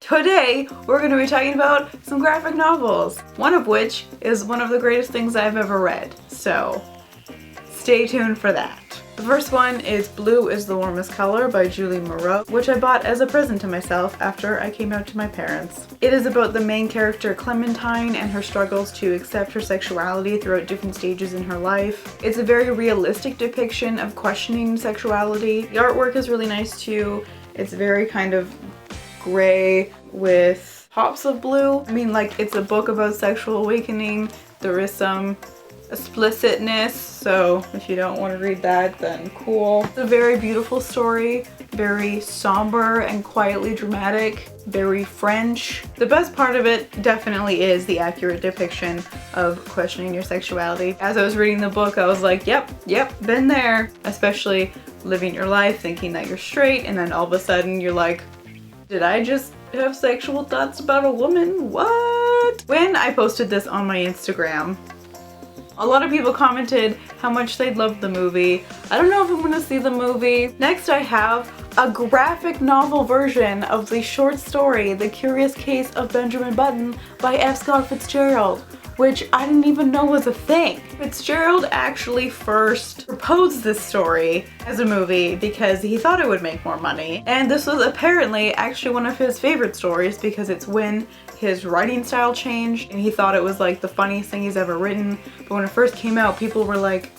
Today, we're going to be talking about some graphic novels, one of which is one of the greatest things I've ever read, so stay tuned for that. The first one is Blue is the Warmest Color by Julie Moreau, which I bought as a present to myself after I came out to my parents. It is about the main character Clementine and her struggles to accept her sexuality throughout different stages in her life. It's a very realistic depiction of questioning sexuality. The artwork is really nice too. It's very kind of gray with pops of blue. I mean, like, it's a book about sexual awakening. There is some explicitness, so if you don't want to read that, then cool. It's a very beautiful story, very somber and quietly dramatic, very French. The best part of it definitely is the accurate depiction of questioning your sexuality. As I was reading the book, I was like, yep, been there. Especially living your life thinking that you're straight, and then all of a sudden you're like, did I just have sexual thoughts about a woman? What? When I posted this on my Instagram, a lot of people commented how much they loved the movie. I don't know if I'm gonna see the movie. Next, I have a graphic novel version of the short story, The Curious Case of Benjamin Button by F. Scott Fitzgerald, which I didn't even know was a thing. Fitzgerald actually first proposed this story as a movie because he thought it would make more money. And this was apparently actually one of his favorite stories because it's when his writing style changed and he thought it was like the funniest thing he's ever written. But when it first came out, people were like,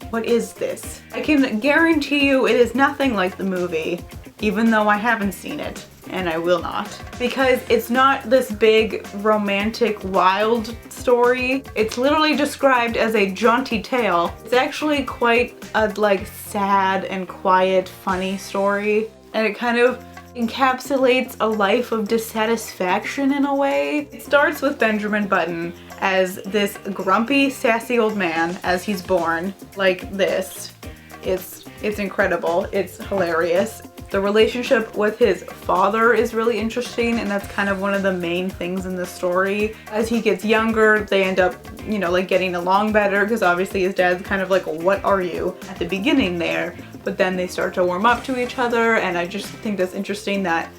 what is this? I can guarantee you it is nothing like the movie, even though I haven't seen it. And I will not. Because it's not this big, romantic, wild story. It's literally described as a jaunty tale. It's actually quite a like sad and quiet, funny story. And it kind of encapsulates a life of dissatisfaction in a way. It starts with Benjamin Button as this grumpy, sassy old man as he's born, like this. It's incredible. It's hilarious. The relationship with his father is really interesting, and that's kind of one of the main things in the story. As he gets younger, they end up, like getting along better because obviously his dad's kind of like, what are you at the beginning there? But then they start to warm up to each other, and I just think that's interesting that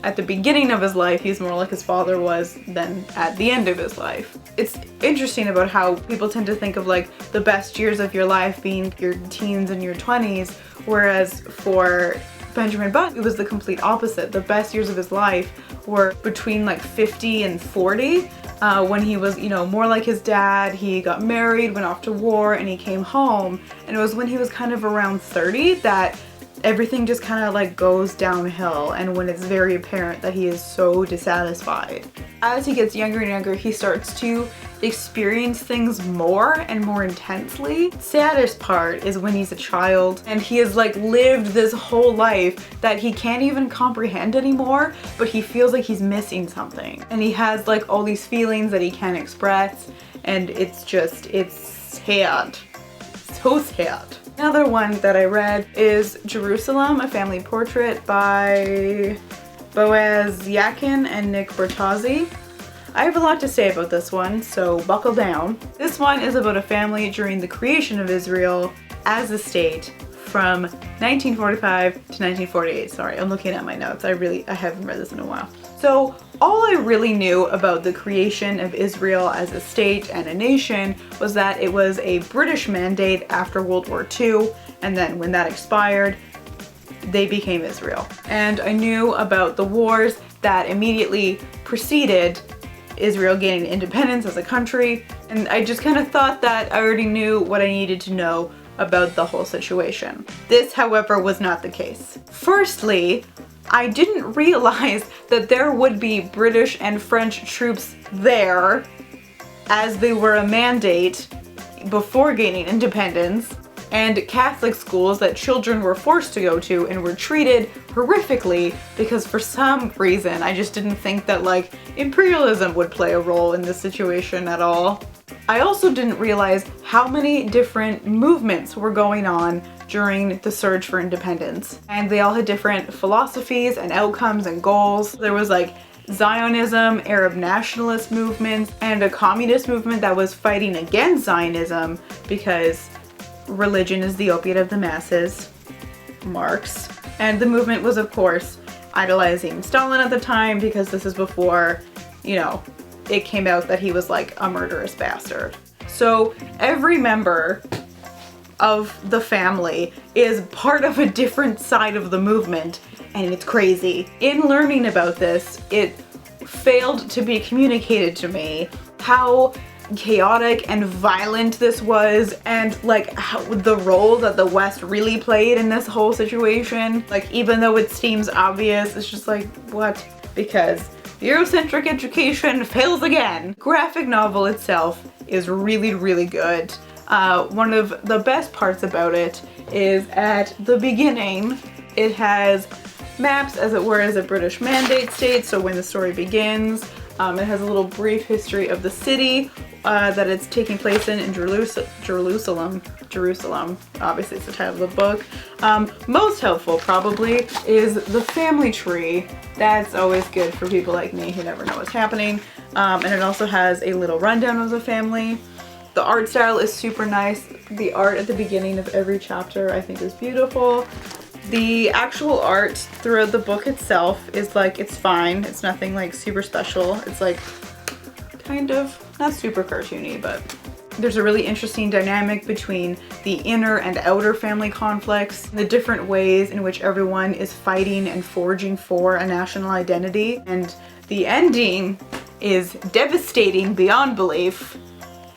at the beginning of his life, he's more like his father was than at the end of his life. It's interesting about how people tend to think of like the best years of your life being your teens and your 20s, whereas for Benjamin Button, it was the complete opposite. The best years of his life were between like 50 and 40, when he was, more like his dad. He got married, went off to war, and he came home. And it was when he was kind of around 30 that everything just kind of like goes downhill, and when it's very apparent that he is so dissatisfied. As he gets younger and younger, he starts to experience things more and more intensely. Saddest part is when he's a child and he has like lived this whole life that he can't even comprehend anymore, but he feels like he's missing something. And he has like all these feelings that he can't express, and it's sad. So sad. Another one that I read is Jerusalem, A Family Portrait by Boaz Yakin and Nick Bertazzi. I have a lot to say about this one, so buckle down. This one is about a family during the creation of Israel as a state from 1945 to 1948. Sorry, I'm looking at my notes. I haven't read this in a while. So all I really knew about the creation of Israel as a state and a nation was that it was a British mandate after World War II, and then when that expired, they became Israel. And I knew about the wars that immediately preceded Israel gaining independence as a country, and I just kind of thought that I already knew what I needed to know about the whole situation. This, however, was not the case. Firstly, I didn't realize that there would be British and French troops there, as they were a mandate before gaining independence, and Catholic schools that children were forced to go to and were treated horrifically because for some reason I just didn't think that like imperialism would play a role in this situation at all. I also didn't realize how many different movements were going on during the surge for independence, and they all had different philosophies and outcomes and goals. There was like Zionism, Arab nationalist movements, and a communist movement that was fighting against Zionism because religion is the opiate of the masses, Marx. And the movement was, of course, idolizing Stalin at the time, because this is before, you know, it came out that he was like a murderous bastard. So every member of the family is part of a different side of the movement, and it's crazy. In learning about this, it failed to be communicated to me how chaotic and violent this was, and like how the role that the West really played in this whole situation. Like, even though it seems obvious, it's just like, what? Because Eurocentric education fails again. Graphic novel itself is really, really good. One of the best parts about it is at the beginning, it has maps, as it were, as a British Mandate state, so when the story begins. It has a little brief history of the city that it's taking place in Jerusalem. Obviously it's the title of the book. Most helpful probably is the family tree. That's always good for people like me who never know what's happening. And it also has a little rundown of the family. The art style is super nice. The art at the beginning of every chapter I think is beautiful. The actual art throughout the book itself is like, it's fine. It's nothing like super special. It's like kind of not super cartoony, but there's a really interesting dynamic between the inner and outer family conflicts, the different ways in which everyone is fighting and forging for a national identity. And the ending is devastating beyond belief.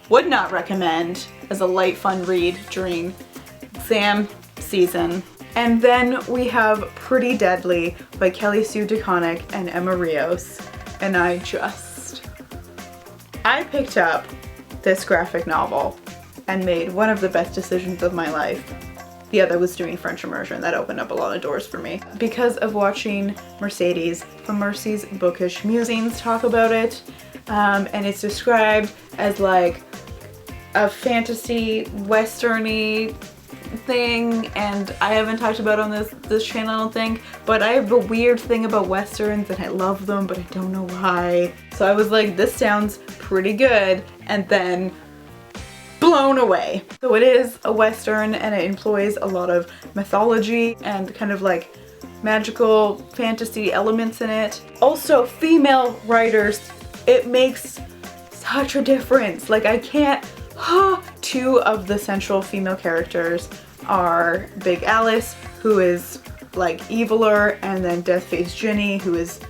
Would not recommend as a light, fun read during exam season. And then we have Pretty Deadly by Kelly Sue DeConnick and Emma Rios. And I picked up this graphic novel and made one of the best decisions of my life. The other was doing French immersion. That opened up a lot of doors for me. Because of watching Mercedes from Mercy's Bookish Musings talk about it. And it's described as like a fantasy, western-y thing, and I haven't talked about on this channel, I don't think, but I have a weird thing about westerns and I love them, but I don't know why. So I was like, this sounds pretty good, and then blown away. So it is a western and it employs a lot of mythology and kind of like magical fantasy elements in it. Also, female writers, it makes such a difference. Like, I can't, two of the central female characters are Big Alice, who is like eviler, and then Death-Faced Ginny, who is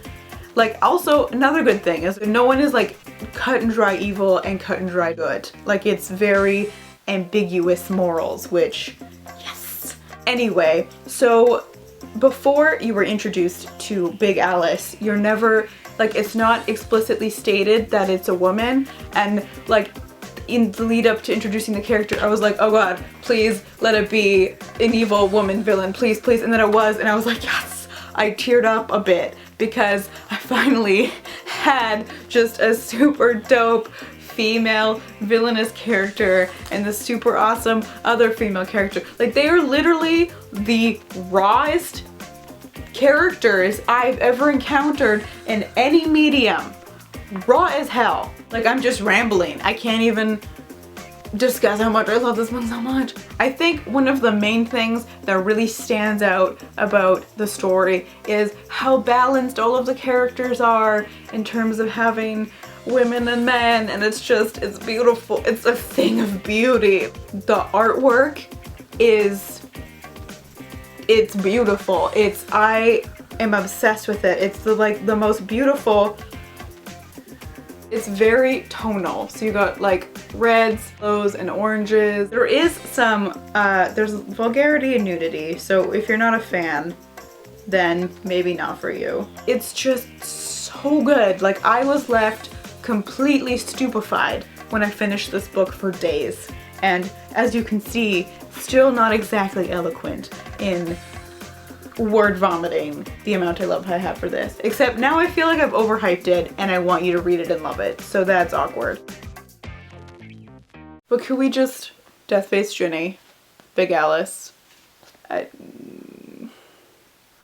like, also another good thing is no one is like cut and dry evil and cut and dry good. Like, it's very ambiguous morals, which, yes. Anyway, so before you were introduced to Big Alice, you're never, like, it's not explicitly stated that it's a woman, and like, in the lead up to introducing the character, I was like, oh god, please let it be an evil woman villain, please, please. And then it was, and I was like, yes. I teared up a bit because I finally had just a super dope female villainous character and the super awesome other female character. Like, they are literally the rawest characters I've ever encountered in any medium. Raw as hell. Like, I'm just rambling. I can't even discuss how much I love this one so much. I think one of the main things that really stands out about the story is how balanced all of the characters are in terms of having women and men, and it's just, it's beautiful. It's a thing of beauty. The artwork is, it's beautiful. I am obsessed with it. It's the most beautiful. It's very tonal, so you got like reds, yellows, and oranges. There is some, there's vulgarity and nudity, so if you're not a fan, then maybe not for you. It's just so good. Like, I was left completely stupefied when I finished this book for days. And as you can see, still not exactly eloquent in word vomiting the amount of love I have for this. Except now I feel like I've overhyped it and I want you to read it and love it. So that's awkward. But could we just Death-Faced Ginny, Big Alice?